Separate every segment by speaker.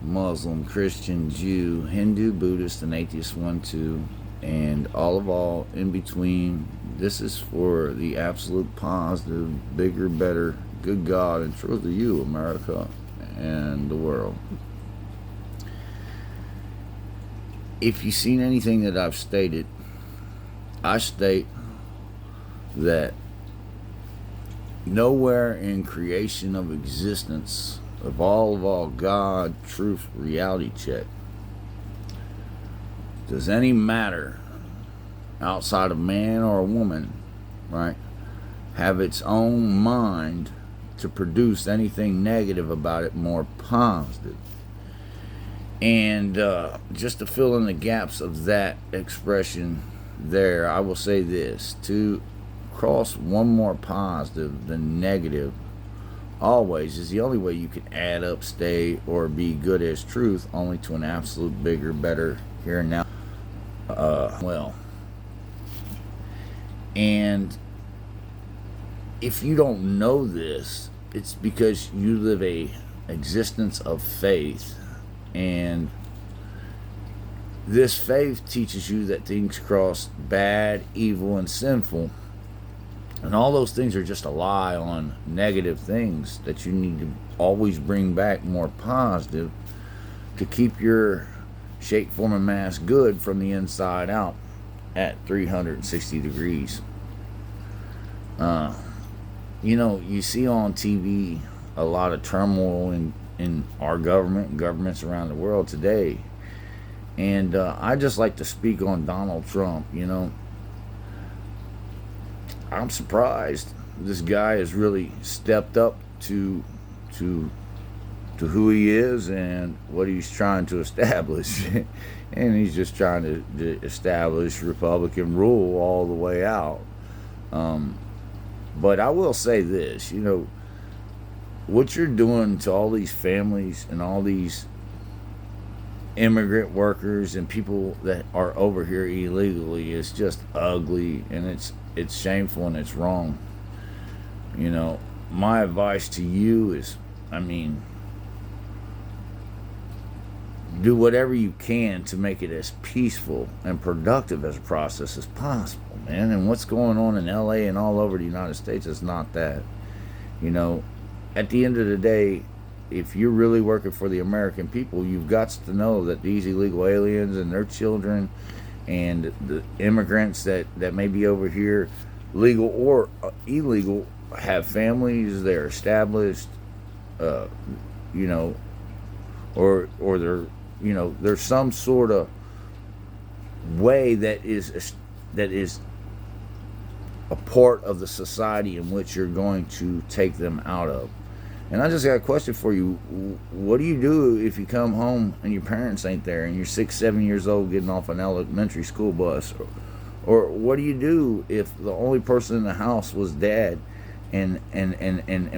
Speaker 1: Muslim, Christian, Jew, Hindu, Buddhist, and atheist one, too, and all of all in between. This is for the absolute positive, bigger, better, good God, and truth of you, America and the world. If you've seen anything that I've stated, I state that nowhere in creation of existence of all God, truth, reality check, does any matter outside of man or a woman, right, have its own mind to produce anything negative about it more positive. And just to fill in the gaps of that expression there, I will say this: to cross one more positive than negative always is the only way you can add up, stay, or be good as truth, only to an absolute bigger, better here and now. Well, and if you don't know this, it's because you live a existence of faith, and this faith teaches you that things cross bad, evil, and sinful, and all those things are just a lie on negative things that you need to always bring back more positive to keep your shape, form, and mass good from the inside out at 360 degrees. You see on TV a lot of turmoil in our government and governments around the world today. And I just like to speak on Donald Trump. I'm surprised this guy has really stepped up to who he is and what he's trying to establish. And he's just trying to establish Republican rule all the way out. But I will say this, what you're doing to all these families and all these immigrant workers and people that are over here illegally is just ugly, and it's shameful, and it's wrong. My advice to you is, do whatever you can to make it as peaceful and productive as a process as possible, man. And what's going on in LA and all over the United States is not that. At the end of the day, if you're really working for the American people, you've got to know that these illegal aliens and their children and the immigrants that may be over here, legal or illegal, have families, they're established, or they're, there's some sort of way that is a part of the society in which you're going to take them out of. And I just got a question for you. What do you do if you come home and your parents ain't there and you're 6, 7 years old getting off an elementary school bus? Or what do you do if the only person in the house was dad and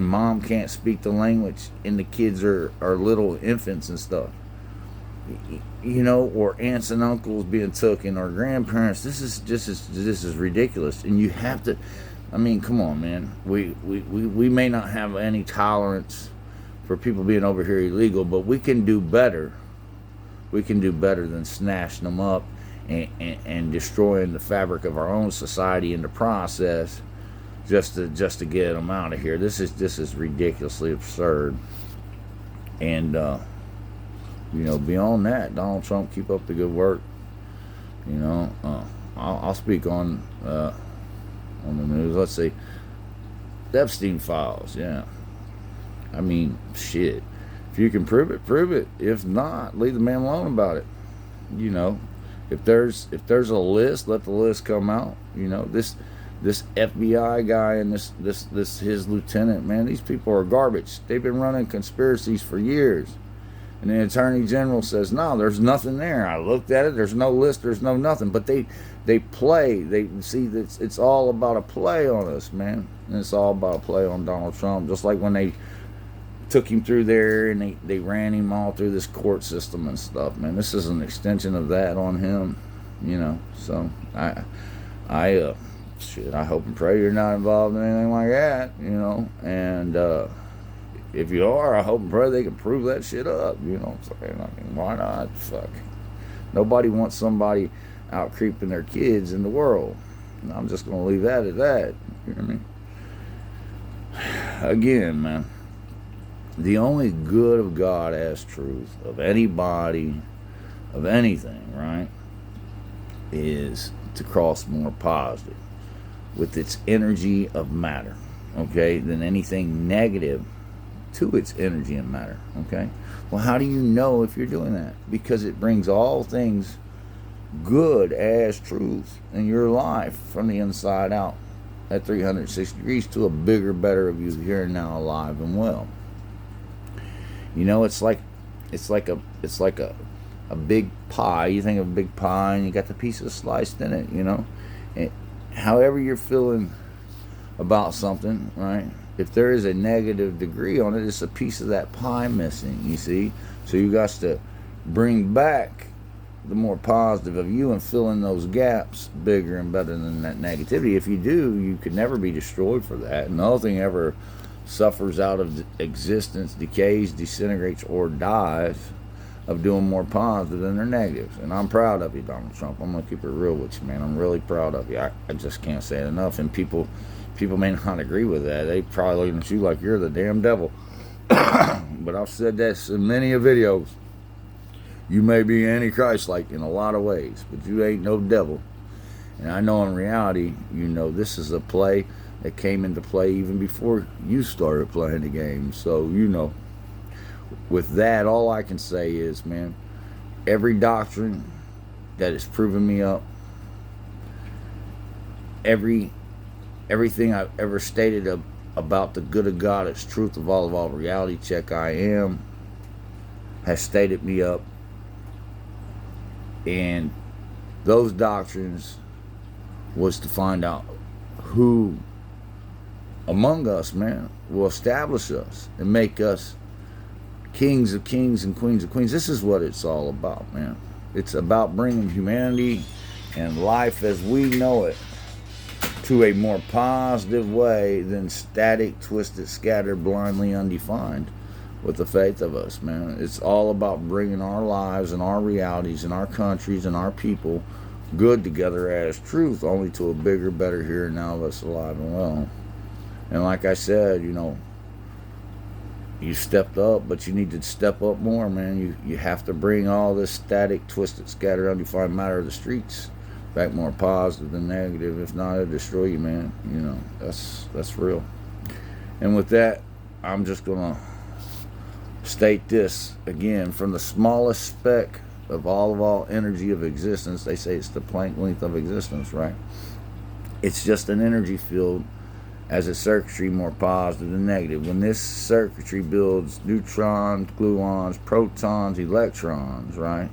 Speaker 1: mom can't speak the language and the kids are little infants and stuff? Or aunts and uncles being taken, or grandparents. This is ridiculous. And you have to, come on, man. We may not have any tolerance for people being over here illegal, but we can do better. We can do better than snatching them up and destroying the fabric of our own society in the process, just to get them out of here. This is ridiculously absurd. And beyond that, Donald Trump, keep up the good work. I'll speak on the news. Let's see, the Epstein files. Yeah, shit. If you can prove it, prove it. If not, leave the man alone about it. If there's a list, let the list come out. This FBI guy and this his lieutenant, man, these people are garbage. They've been running conspiracies for years. And the Attorney General says, no, there's nothing there. I looked at it. There's no list. There's no nothing. But they play. They see that it's all about a play on us, man. And it's all about a play on Donald Trump. Just like when they took him through there and they ran him all through this court system and stuff, man. This is an extension of that on him, So I hope and pray you're not involved in anything like that, And if you are, I hope and pray they can prove that shit up. You know what I'm saying? I mean, why not? Fuck. Nobody wants somebody out creeping their kids in the world. And I'm just going to leave that at that. You know what I mean? Again, man, the only good of God as truth, of anybody, of anything, right, is to cross more positive with its energy of matter, okay, than anything negative to its energy and matter, okay? Well, how do you know if you're doing that? Because it brings all things good as truth in your life from the inside out at 360 degrees to a bigger, better of you here and now, alive and well. You know, it's like a big pie. You think of a big pie and you got the pieces sliced in it, you know? And however you're feeling about something, right? If there is a negative degree on it, it's a piece of that pie missing, you see? So you got to bring back the more positive of you and fill in those gaps bigger and better than that negativity. If you do, you could never be destroyed for that. Nothing ever suffers out of existence, decays, disintegrates, or dies of doing more positive than their negatives. And I'm proud of you, Donald Trump. I'm going to keep it real with you, man. I'm really proud of you. I just can't say it enough. And people may not agree with that. They probably looking at you like you're the damn devil. But I've said this in many a videos. You may be antichrist-like in a lot of ways, but you ain't no devil. And I know in reality, you know, this is a play that came into play even before you started playing the game. So, you know, with that, all I can say is, man, every doctrine that has proven me up, everything I've ever stated about the good of God, its truth of all reality check I am, has stated me up. And those doctrines was to find out who among us, man, will establish us and make us kings of kings and queens of queens. This is what it's all about, man. It's about bringing humanity and life as we know it to a more positive way than static, twisted, scattered, blindly undefined with the faith of us, man. It's all about bringing our lives and our realities and our countries and our people good together as truth, only to a bigger, better here and now of us alive and well. And like I said, you know, you stepped up, but you need to step up more, man. You have to bring all this static, twisted, scattered, undefined matter of the streets back more positive than negative. If not, it'll destroy you, man. You know, that's real. And with that, I'm just gonna state this again: from the smallest speck of all energy of existence, they say it's the Planck length of existence, right? It's just an energy field as a circuitry more positive than negative. When this circuitry builds neutrons, gluons, protons, electrons, right,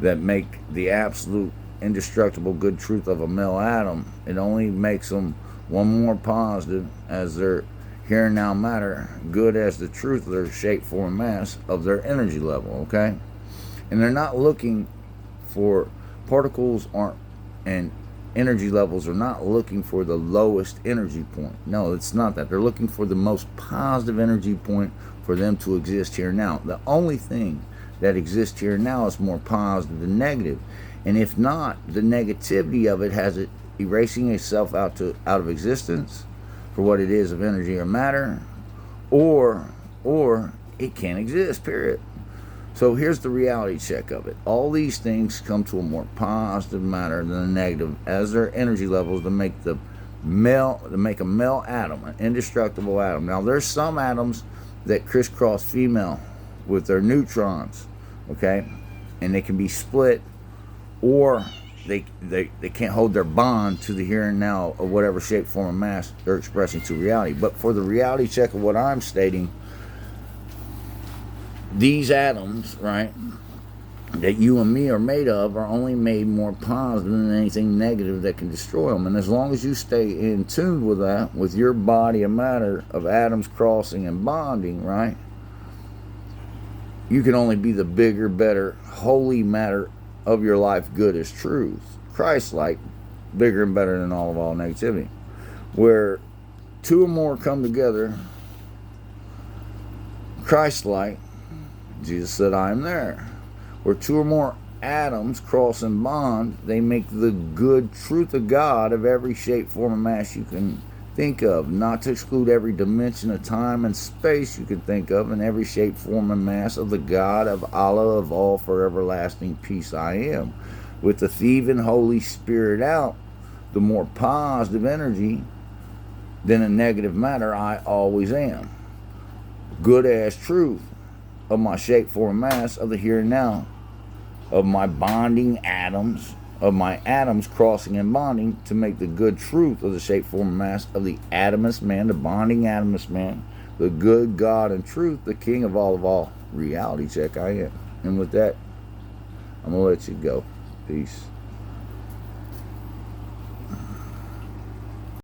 Speaker 1: that make the absolute indestructible good truth of a male atom, it only makes them one more positive as their here and now matter, good as the truth of their shape, form, mass of their energy level, okay? And they're not looking for particles and energy levels are not looking for the lowest energy point. No, it's not that. They're looking for the most positive energy point for them to exist here now. The only thing that exists here now is more positive than negative. And if not, the negativity of it has it erasing itself out of existence for what it is of energy or matter, or it can't exist, period. So here's the reality check of it. All these things come to a more positive matter than a negative as their energy levels to make a male atom, an indestructible atom. Now there's some atoms that crisscross female with their neutrons, okay? And they can be split, or they can't hold their bond to the here and now of whatever shape, form, and mass they're expressing to reality. But for the reality check of what I'm stating, these atoms, right, that you and me are made of are only made more positive than anything negative that can destroy them. And as long as you stay in tune with that, with your body of matter of atoms crossing and bonding, right, you can only be the bigger, better, holy matter of your life, good as truth, Christ-like, bigger and better than all negativity. Where two or more come together Christ-like, Jesus said, I am there. Where two or more atoms cross and bond, they make the good truth of God of every shape, form, and mass you can think of, not to exclude every dimension of time and space you can think of, and every shape, form, and mass of the God of Allah of all for everlasting peace I am. With the thieving Holy Spirit out, the more positive energy than a negative matter I always am. Good as truth of my shape, form, and mass of the here and now, of my bonding atoms, of my atoms crossing and bonding to make the good truth of the shape, form, and mass of the atomist man, the bonding atomist man, the good God and truth, the king of all reality check I am. And with that, I'm going to let you go. Peace.